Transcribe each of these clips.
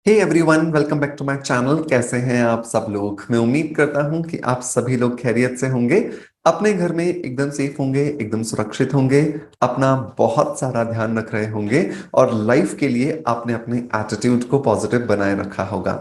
Hey everyone, welcome back to my channel. कैसे हैं आप सब लोग? मैं उम्मीद करता हूं कि आप सभी लोग खैरियत से होंगे, अपने घर में एकदम सेफ होंगे, एकदम सुरक्षित होंगे, अपना बहुत सारा ध्यान रख रहे होंगे और लाइफ के लिए आपने अपने एटीट्यूड को पॉजिटिव बनाए रखा होगा।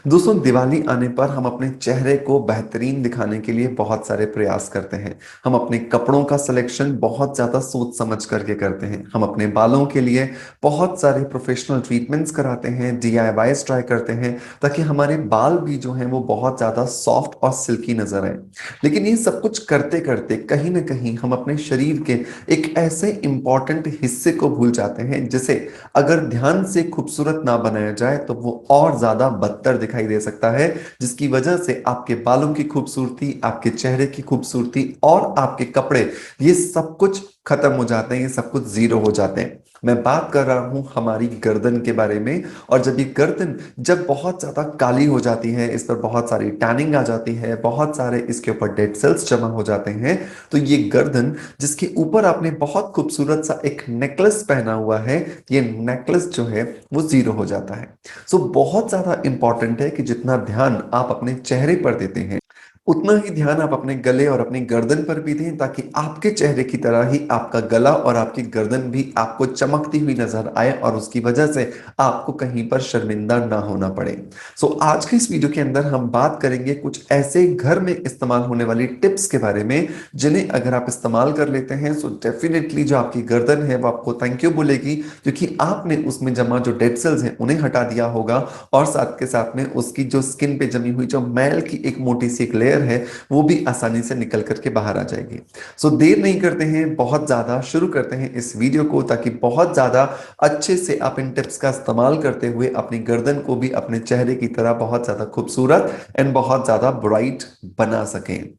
दोस्तों, दिवाली आने पर हम अपने चेहरे को बेहतरीन दिखाने के लिए बहुत सारे प्रयास करते हैं। हम अपने कपड़ों का सिलेक्शन बहुत ज्यादा सोच समझ करके करते हैं। हम अपने बालों के लिए बहुत सारे प्रोफेशनल ट्रीटमेंट्स कराते हैं, डीआईवाईज ट्राई करते हैं, ताकि हमारे बाल भी जो हैं वो बहुत ज्यादा सॉफ्ट और सिल्की नजर आए। लेकिन ये सब कुछ करते करते कहीं ना कहीं हम अपने शरीर के एक ऐसे इंपॉर्टेंट हिस्से को भूल जाते हैं जिसे अगर ध्यान से खूबसूरत ना बनाया जाए तो वो और ज्यादा बदतर दिखाई दे सकता है, जिसकी वजह से आपके बालों की खूबसूरती, आपके चेहरे की खूबसूरती और आपके कपड़े, ये सब कुछ खत्म हो जाते हैं, ये सब कुछ जीरो हो जाते हैं। मैं बात कर रहा हूं हमारी गर्दन के बारे में। और जब ये गर्दन जब बहुत ज्यादा काली हो जाती है, इस पर बहुत सारी टैनिंग आ जाती है, बहुत सारे इसके ऊपर डेड सेल्स जमा हो जाते हैं, तो ये गर्दन जिसके ऊपर आपने बहुत खूबसूरत सा एक नेकलेस पहना हुआ है, ये नेकलेस जो है वो जीरो हो जाता है। सो बहुत ज्यादा इंपॉर्टेंट है कि जितना ध्यान आप अपने चेहरे पर देते हैं, उतना ही ध्यान आप अपने गले और अपनी गर्दन पर भी दें, ताकि आपके चेहरे की तरह ही आपका गला और आपकी गर्दन भी आपको चमकती हुई नजर आए और उसकी वजह से आपको कहीं पर शर्मिंदा ना होना पड़े। सो आज के इस वीडियो के अंदर हम बात करेंगे कुछ ऐसे घर में इस्तेमाल होने वाली टिप्स के बारे में, जिन्हें अगर आप इस्तेमाल कर लेते हैं सो डेफिनेटली जो आपकी गर्दन है वो आपको थैंक यू बोलेगी, क्योंकि आपने उसमें जमा जो डेड सेल्स हैं उन्हें हटा दिया होगा और साथ के साथ में उसकी जो स्किन पे जमी हुई जो मैल की एक मोटी सी एक लेयर है, वो भी आसानी से निकल करके बाहर आ जाएगी। सो देर नहीं करते हैं, बहुत ज्यादा शुरू करते हैं इस वीडियो को, ताकि बहुत ज्यादा अच्छे से आप इन टिप्स का इस्तेमाल करते हुए अपनी गर्दन को भी अपने चेहरे की तरह बहुत ज्यादा खूबसूरत एंड बहुत ज्यादा ब्राइट बना सकें।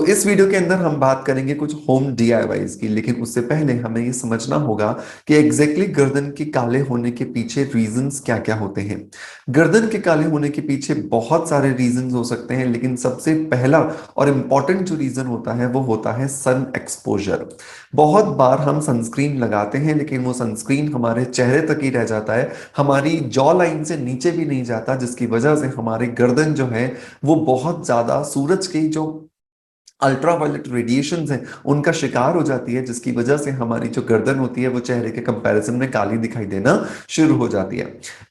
इस वीडियो के अंदर हम बात करेंगे कुछ होम डीआईवाईज की, लेकिन उससे पहले हमें ये समझना होगा कि एग्जैक्टली गर्दन के काले होने के पीछे रीजंस क्या क्या होते हैं। गर्दन के काले होने के पीछे बहुत सारे रीजंस हो सकते हैं, लेकिन सबसे पहला और इम्पॉर्टेंट जो रीजन होता है वो होता है सन एक्सपोजर। बहुत बार हम सनस्क्रीन लगाते हैं, लेकिन वो सनस्क्रीन हमारे चेहरे तक ही रह जाता है, हमारी जॉ लाइन से नीचे भी नहीं जाता, जिसकी वजह से हमारी गर्दन जो है वो बहुत ज्यादा सूरज की जो अल्ट्रावायलेट रेडिएशंस हैं उनका शिकार हो जाती है, जिसकी वजह से हमारी जो गर्दन होती है वो चेहरे के कंपैरिजन में काली दिखाई देना शुरू हो जाती है।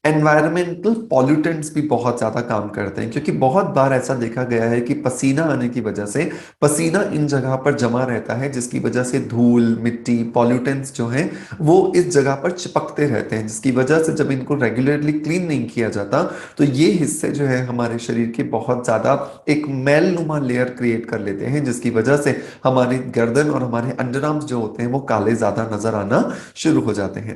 एनवायरमेंटल पॉल्यूटेंट्स भी बहुत ज्यादा काम करते हैं, क्योंकि बहुत बार ऐसा देखा गया है कि पसीना आने की वजह से पसीना इन जगह पर जमा रहता है, जिसकी वजह से धूल, मिट्टी, पॉल्यूटेंट्स जो हैं वो इस जगह पर चिपकते रहते हैं, जिसकी वजह से जब इनको रेगुलरली क्लीन नहीं किया जाता तो ये हिस्से जो है हमारे शरीर के बहुत ज्यादा एक मैलनुमा लेयर क्रिएट कर लेते हैं, जिसकी वजह से हमारी गर्दन और हमारे अंडरआर्म्स जो होते हैं वो काले ज्यादा नजर आना शुरू हो जाते हैं।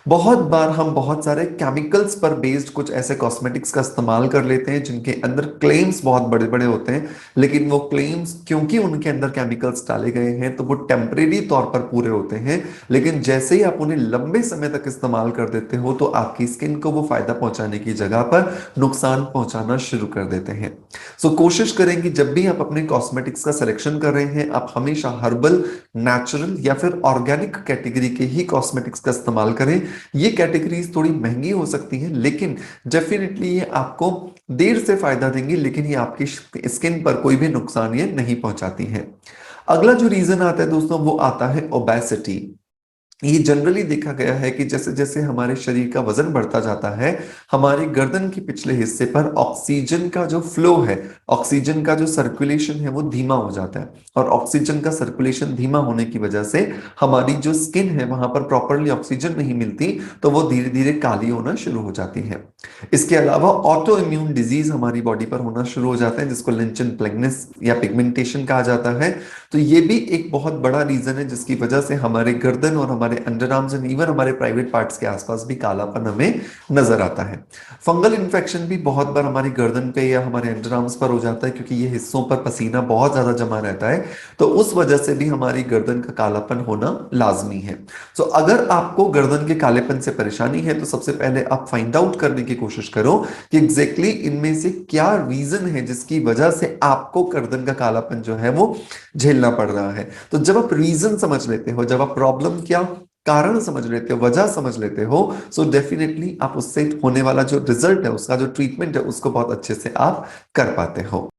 बहुत बार हम बहुत सारे केमिकल्स पर बेस्ड कुछ ऐसे कॉस्मेटिक्स का इस्तेमाल कर लेते हैं जिनके अंदर क्लेम्स बहुत बड़े बड़े होते हैं, लेकिन वो क्लेम्स क्योंकि उनके अंदर केमिकल्स डाले गए हैं तो वो टेम्परेरी तौर पर पूरे होते हैं, लेकिन जैसे ही आप उन्हें लंबे समय तक इस्तेमाल कर देते हो तो आपकी स्किन को वो फायदा पहुंचाने की जगह पर नुकसान पहुंचाना शुरू कर देते हैं। कोशिश करें कि जब भी आप अपने कॉस्मेटिक्स का सिलेक्शन कर रहे हैं, आप हमेशा हर्बल, नेचुरल या फिर ऑर्गेनिक कैटेगरी के ही कॉस्मेटिक्स का इस्तेमाल करें। ये कैटेगरीज थोड़ी महंगी हो सकती हैं, लेकिन डेफिनेटली ये आपको देर से फायदा देंगी, लेकिन ये आपकी स्किन पर कोई भी नुकसान ये नहीं पहुंचाती है। अगला जो रीजन आता है दोस्तों वो आता है ओबेसिटी। ये जनरली देखा गया है कि जैसे जैसे हमारे शरीर का वजन बढ़ता जाता है, हमारी गर्दन के पिछले हिस्से पर ऑक्सीजन का जो फ्लो है, ऑक्सीजन का जो सर्कुलेशन है वो धीमा हो जाता है, और ऑक्सीजन का सर्कुलेशन धीमा होने की वजह से हमारी जो स्किन है वहां पर प्रॉपरली ऑक्सीजन नहीं मिलती, तो वो धीरे धीरे काली होना शुरू हो जाती है। इसके अलावा ऑटो इम्यून डिजीज हमारी बॉडी पर होना शुरू हो जाता है, जिसको लिंचन प्लेगनेस या पिगमेंटेशन कहा जाता है। तो ये भी एक बहुत बड़ा रीजन है जिसकी वजह से हमारे गर्दन और हमारे अंडरआर्म्स एंड इवन हमारे प्राइवेट पार्ट्स के आसपास भी कालापन हमें नजर आता है। फंगल इन्फेक्शन भी बहुत बार हमारी गर्दन पे या हमारे अंडरआर्म्स पर हो जाता है, क्योंकि ये हिस्सों पर पसीना बहुत ज्यादा जमा रहता है, तो उस वजह से भी हमारी गर्दन का कालापन होना लाजमी है। अगर आपको गर्दन के कालेपन से परेशानी है तो सबसे पहले आप फाइंड आउट करने की कोशिश करो कि एग्जैक्टली इनमें से क्या रीजन है जिसकी वजह से आपको गर्दन का कालापन जो है वो झेलना पड़ रहा है। तो जब आप रीजन समझ लेते हो, जब आप प्रॉब्लम क्या, कारण समझ लेते हो, वजह समझ लेते हो, सो डेफिनेटली आप उससे होने वाला जो रिजल्ट है, उसका जो ट्रीटमेंट है, उसको बहुत अच्छे से आप कर पाते हो।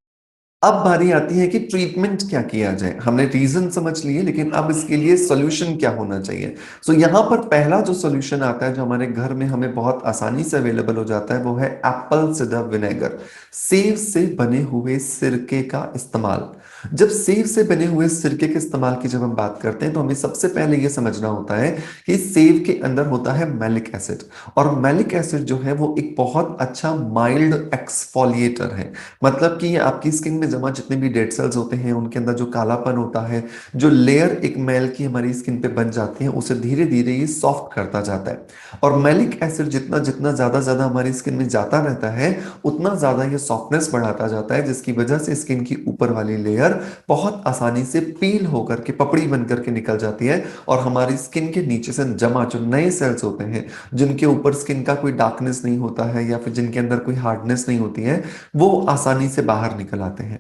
अब बारी आती है कि ट्रीटमेंट क्या किया जाए। हमने रीजन समझ लिए, लेकिन अब इसके लिए सॉल्यूशन क्या होना चाहिए। सो यहाँ पर पहला जो सॉल्यूशन आता है, जो हमारे घर में हमें बहुत आसानी से अवेलेबल हो जाता है, वो है एप्पल सिडर विनेगर। सेब से बने हुए सिरके का इस्तेमाल। जब सेब से बने हुए सिरके के इस्तेमाल की जब हम बात करते हैं, तो हमें सबसे पहले यह समझना होता है कि सेब के अंदर होता है मैलिक एसिड। और मैलिक एसिड जो है वो एक बहुत अच्छा माइल्ड एक्सफोलिएटर है। मतलब कि ये आपकी स्किन में जमा जितने भी डेड सेल्स होते हैं, उनके अंदर जो कालापन होता है, जो लेयर एक मैल की हमारी स्किन पे बन जाती है, उसे धीरे धीरे ये सॉफ्ट करता जाता है। और मैलिक एसिड जितना जितना ज्यादा ज्यादा हमारी स्किन में जाता रहता है, उतना ज्यादा ये सॉफ्टनेस बढ़ाता जाता है, जिसकी वजह से स्किन की ऊपर वाली लेयर बहुत आसानी से पील होकर के पपड़ी बन करके निकल जाती है। और हमारी स्किन के नीचे से जमा जो नए सेल्स होते हैं, जिनके ऊपर स्किन का कोई डार्कनेस नहीं होता है, या फिर जिनके अंदर कोई हार्डनेस नहीं होती है, वो आसानी से बाहर निकल आते हैं।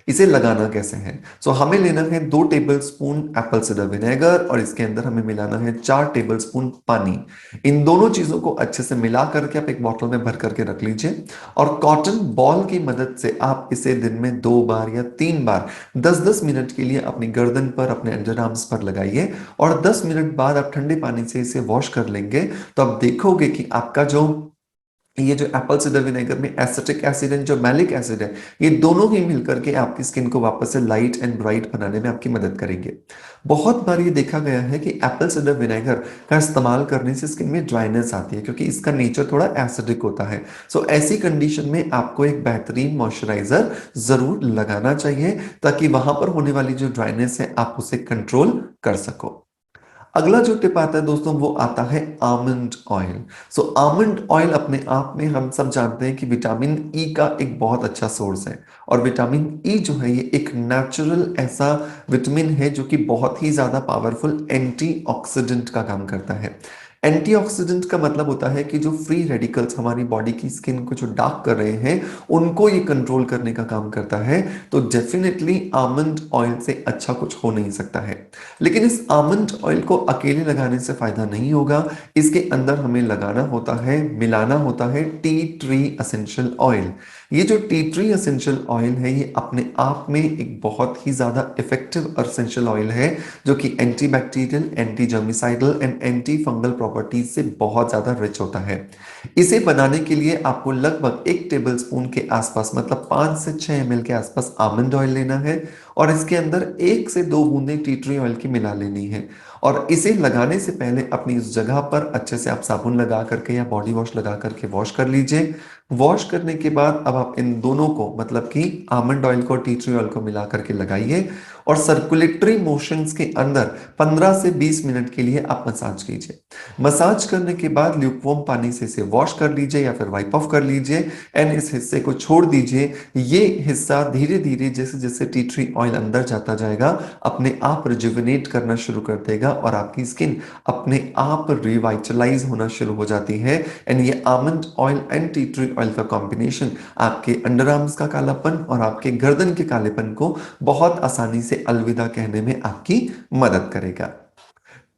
इसे लगाना कैसे है? सो हमें लेना है 2 टेबलस्पून एप्पल साइडर विनेगर, और इसके अंदर हमें मिलाना है 4 टेबलस्पून पानी। इन दोनों चीजों को अच्छे से मिला करके आप एक बॉटल में भर करके रख लीजिए। और कॉटन बॉल की मदद से आप इसे दिन में 2 बार या 3 बार 10-10 मिनट के लिए अपनी गर्दन पर, अपने अंडर आर्म्स पर लगाइए। और 10 मिनट बाद आप ठंडे पानी से इसे वॉश कर लेंगे, तो आप देखोगे कि आपका जो ये जो एप्पल साइडर विनेगर में एसिटिक एसिड एंड जो मैलिक एसिड है, ये दोनों ही मिलकर के आपकी स्किन को वापस से लाइट एंड ब्राइट बनाने में आपकी मदद करेंगे। बहुत बार ये देखा गया है कि एप्पल साइडर विनेगर का इस्तेमाल करने से स्किन में ड्राइनेस आती है, क्योंकि इसका नेचर थोड़ा एसिडिक होता है। सो ऐसी कंडीशन में आपको एक बेहतरीन मॉइस्चराइजर जरूर लगाना चाहिए, ताकि वहां पर होने वाली जो ड्राइनेस है, आप उसे कंट्रोल कर सको। अगला जो टिप आता है दोस्तों, वो आता है आमंड ऑयल। सो आमंड ऑयल अपने आप में हम सब जानते हैं कि विटामिन ई का एक बहुत अच्छा सोर्स है। और विटामिन ई जो है, ये एक नेचुरल ऐसा विटामिन है जो कि बहुत ही ज्यादा पावरफुल एंटीऑक्सीडेंट का काम करता है। एंटीऑक्सीडेंट का मतलब होता है कि जो फ्री रेडिकल्स हमारी बॉडी की स्किन को जो डार्क कर रहे हैं, उनको ये कंट्रोल करने का काम करता है। तो डेफिनेटली आमंड ऑयल से अच्छा कुछ हो नहीं सकता है। लेकिन इस आमंड ऑयल को अकेले लगाने से फायदा नहीं होगा। इसके अंदर हमें लगाना होता है, मिलाना होता है टी ट्री एसेंशियल ऑयल। ये जो टी ट्री एसेंशियल ऑयल है, ये अपने आप में एक बहुत ही ज्यादा इफेक्टिव एसेंशियल ऑयल है, जो कि antibacterial, anti germicidal and anti fungal properties से बहुत ज्यादा रिच होता है। इसे बनाने के लिए आपको लगभग 1 टेबलस्पून के आसपास, मतलब 5 से 6 ml के आसपास आमंड ऑयल लेना है। और इसके अंदर 1 से 2 बूंदें टी ट्री ऑयल की मिला लेनी है। और इसे लगाने से पहले अपनी इस जगह पर अच्छे से आप साबुन लगा करके या बॉडी वॉश लगा करके वॉश कर लीजिए। वॉश करने के बाद अब आप इन दोनों को, मतलब कि आमंड ऑयल को टी ट्री ऑयल को मिला करके लगाइए, और सर्कुलेटरी मोशंस के अंदर 15 से 20 मिनट के लिए आप मसाज कीजिए। मसाज करने के बाद ल्यूकवार्म पानी से इसे वॉश कर लीजिए या फिर वाइप ऑफ कर लीजिए, एंड इस हिस्से को छोड़ दीजिए। ये हिस्सा धीरे धीरे जैसे जैसे टी ट्री ऑयल अंदर जाता जाएगा, अपने आप रिजुविनेट करना शुरू कर देगा, और आपकी स्किन अपने आप रिवाइटलाइज होना शुरू हो जाती है। एंड ये almond oil and tea tree oil का कॉम्बिनेशन आपके अंडर आर्म्स का कालापन और आपके गर्दन के कालेपन को बहुत आसानी से अलविदा कहने में आपकी मदद करेगा।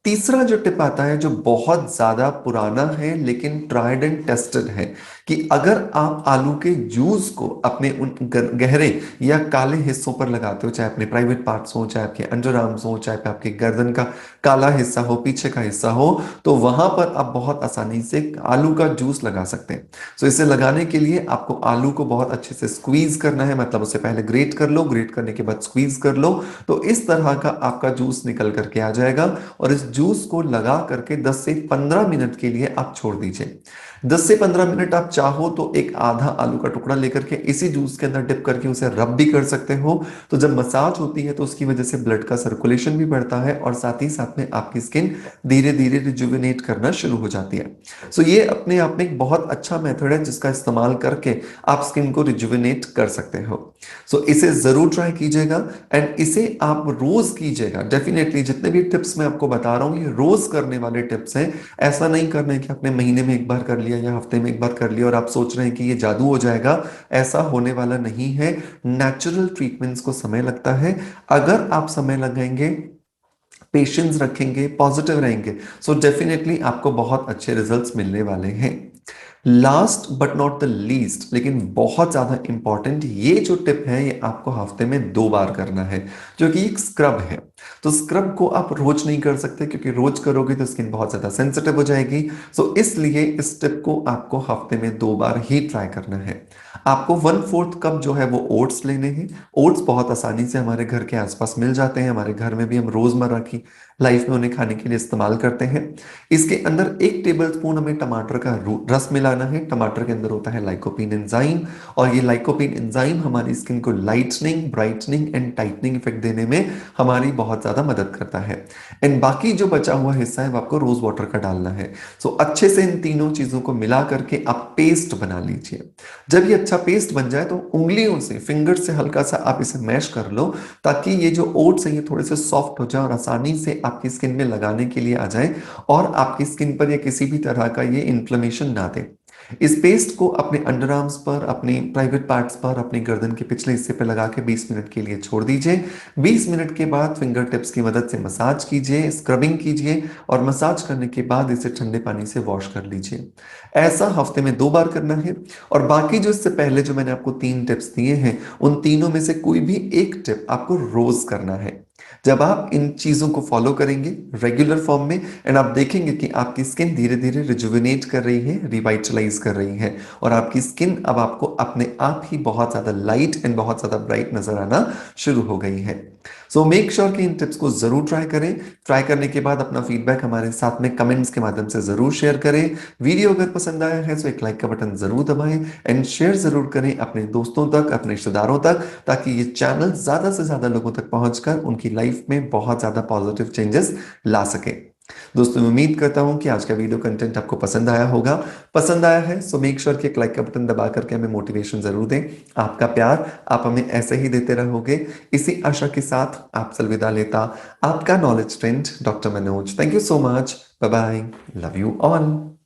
तीसरा जो टिप आता है, जो बहुत ज्यादा पुराना है लेकिन ट्राइड एंड टेस्टेड है, कि अगर आप आलू के जूस को अपने उन गहरे या काले हिस्सों पर लगाते हो, चाहे अपने प्राइवेट पार्ट्स हो, चाहे आपके अंडर आर्म्स हो, चाहे आपके गर्दन का काला हिस्सा हो, पीछे का हिस्सा हो, तो वहां पर आप बहुत आसानी से आलू का जूस लगा सकते हैं। सो इसे लगाने के लिए आपको आलू को बहुत अच्छे से स्क्वीज करना है, मतलब उसे पहले ग्रेट कर लो, ग्रेट करने के बाद स्क्वीज कर लो, तो इस तरह का आपका जूस निकल करके आ जाएगा। और इस जूस को लगा करके 10 से 15 मिनट के लिए आप छोड़ दीजिए। 10 से 15 मिनट आप चाहो तो एक आधा आलू का टुकड़ा लेकर के इसी जूस के अंदर डिप करके उसे रब भी कर सकते हो। तो जब मसाज होती है, तो उसकी वजह से ब्लड का सर्कुलेशन भी बढ़ता है, और साथ ही साथ में आपकी स्किन धीरे धीरे रिजुविनेट करना शुरू हो जाती है। सो ये अपने आप में एक बहुत अच्छा मेथड है, जिसका इस्तेमाल करके आप स्किन को रिजुविनेट कर सकते हो। सो इसे जरूर ट्राई कीजिएगा, एंड इसे आप रोज कीजिएगा। डेफिनेटली जितने भी टिप्स मैं आपको बता रहा हूं, ये रोज करने वाले टिप्स हैं। ऐसा नहीं करना है कि आपने महीने में एक बार कर लिया या हफ्ते में एक बार कर लिया और आप सोच रहे हैं कि ये जादू हो जाएगा। ऐसा होने वाला नहीं है। नेचुरल ट्रीटमेंट्स को समय लगता है। अगर आप समय लगाएंगे, पेशेंस रखेंगे, पॉजिटिव रहेंगे, सो डेफिनेटली आपको बहुत अच्छे रिजल्ट्स मिलने वाले हैं। Last but not the least, लेकिन बहुत ज्यादा इंपॉर्टेंट ये जो टिप है, ये आपको हफ्ते में 2 बार करना है, जो कि एक स्क्रब है। तो स्क्रब को आप रोज नहीं कर सकते, क्योंकि रोज करोगे तो स्किन बहुत ज्यादा सेंसिटिव हो जाएगी। सो इसलिए इस टिप को आपको हफ्ते में 2 बार ही ट्राई करना है। आपको 1/4 कप जो है वो ओट्स लेने हैं। ओट्स बहुत आसानी से हमारे घर के आसपास मिल जाते हैं, हमारे घर में भी हम रोजमर्रा की लाइफ में उन्हें खाने के लिए इस्तेमाल करते हैं। इसके अंदर 1 टेबलस्पून हमें टमाटर का रस मिलाना है। टमाटर के अंदर होता है लाइकोपीन एंजाइम, और ये लाइकोपीन एंजाइम हमारी स्किन को lightning, brightening and tightening effect देने में हमारी बहुत ज्यादा मदद करता है। एंड बाकी जो बचा हुआ हिस्सा है वो आपको रोज वाटर का डालना है। सो अच्छे से इन तीनों चीजों को मिला करके आप पेस्ट बना लीजिए। जब ये अच्छा पेस्ट बन जाए तो उंगलियों से, फिंगर से हल्का सा आप इसे मैश कर लो, ताकि ये जो ओट्स हैं ये थोड़े से सॉफ्ट हो जाए और आसानी से आपकी स्किन में लगाने के लिए आ जाए, और आपकी स्किन पर या किसी भी तरह का ये इन्फ्लेमेशन ना दे। इस पेस्ट को अपने अंडर आर्म्स पर, अपने प्राइवेट पार्ट्स पर, अपने गर्दन के पिछले हिस्से पर लगा के 20 मिनट के लिए छोड़ दीजिए। 20 मिनट के बाद फिंगर टिप्स की मदद से मसाज कीजिए, स्क्रबिंग कीजिए, और मसाज करने के बाद इसे ठंडे पानी से वॉश कर लीजिए। ऐसा हफ्ते में 2 बार करना है। और बाकी जो इससे पहले जो मैंने आपको 3 टिप्स दिए हैं, उन तीनों में से कोई भी एक टिप आपको रोज करना है। जब आप इन चीजों को फॉलो करेंगे रेगुलर फॉर्म में, एंड आप देखेंगे कि आपकी स्किन धीरे धीरे रिजुविनेट कर रही है, रिवाइटलाइज कर रही है, और आपकी स्किन अब आपको अपने आप ही बहुत ज्यादा लाइट एंड बहुत ज्यादा ब्राइट नजर आना शुरू हो गई है। सो मेक श्योर कि इन टिप्स को जरूर ट्राई करें। ट्राई करने के बाद अपना फीडबैक हमारे साथ में कमेंट्स के माध्यम से जरूर शेयर करें। वीडियो अगर पसंद आया है तो एक लाइक का बटन जरूर दबाएं, एंड शेयर जरूर करें अपने दोस्तों तक, अपने रिश्तेदारों तक, ताकि ये चैनल ज्यादा से ज्यादा लोगों तक पहुंचकर उनकी लाइफ में बहुत ज्यादा पॉजिटिव चेंजेस ला सके। दोस्तों, मैं उम्मीद करता हूं कि आज का वीडियो कंटेंट आपको पसंद आया होगा। पसंद आया है सो मेक श्योर कि एक लाइक का बटन दबा करके हमें मोटिवेशन जरूर दें। आपका प्यार आप हमें ऐसे ही देते रहोगे, इसी आशा के साथ आपसे अलविदा लेता आपका knowledge friend doctor Manoj. Thank you so much. Bye bye. Love you all.